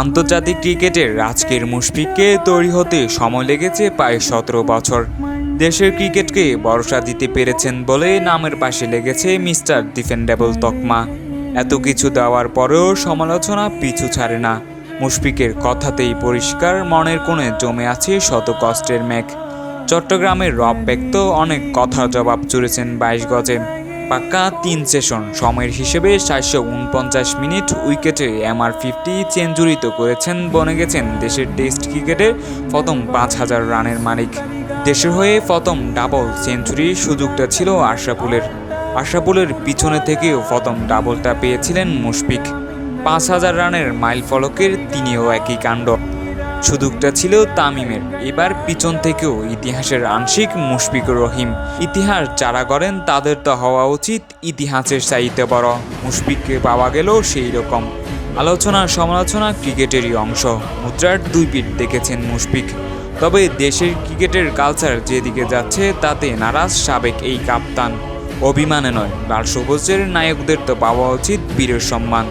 আন্তর্জাতিক ক্রিকেটের আজকের মুশফিককে তৈরি হতে সময় লেগেছে প্রায় 17 বছর। দেশের ক্রিকেটকে ভরসা দিতে পেরেছেন বলে নামের পাশে লেগেছে মিস্টার ডিফেন্ডেবল তকমা। এত কিছু দেওয়ার পরেও সমালোচনা পিছু ছাড়ে না। মুশফিকের কথাতেই পরিষ্কার, মনের কোণে জমে আছে শত কষ্টের মেঘ। চট্টগ্রামের রব ব্যক্ত অনেক কথার জবাব জুড়েছেন 22 গজে। পাক্কা 3 সেশন সময়ের হিসেবে 449 মিনিট উইকেটে MR50 সেঞ্চুরি তো করেছেন, বনে গেছেন দেশের টেস্ট ক্রিকেটের প্রথম 5000 রানের মালিক। দেশের হয়ে প্রথম ডাবল সেঞ্চুরির সুযোগটা ছিল আশরাফুলের পিছনে থেকেও প্রথম ডাবলটা পেয়েছিলেন মুশফিক। 5000 রানের মাইল ফলকের তিনিও একই কাণ্ড। সুযোগটা ছিল তামিমের, এবার পিছন থেকেও ইতিহাসের আংশিক মুশফিকুর রহিম। ইতিহাস যারা গড়েন তাদের তো হওয়া উচিত ইতিহাসের চাইতে বড়। মুশফিককে পাওয়া গেল সেই রকম। আলোচনা সমালোচনা ক্রিকেটেরই অংশ। মুদ্রার দুই পিঠ দেখেছেন মুশফিক। তবে দেশের ক্রিকেটের কালচার যেদিকে যাচ্ছে তাতে নারাজ সাবেক এই কাপ্তান। অভিমানে নয়, লাল সবুজের নায়কদের তো পাওয়া উচিত বীরের সম্মান।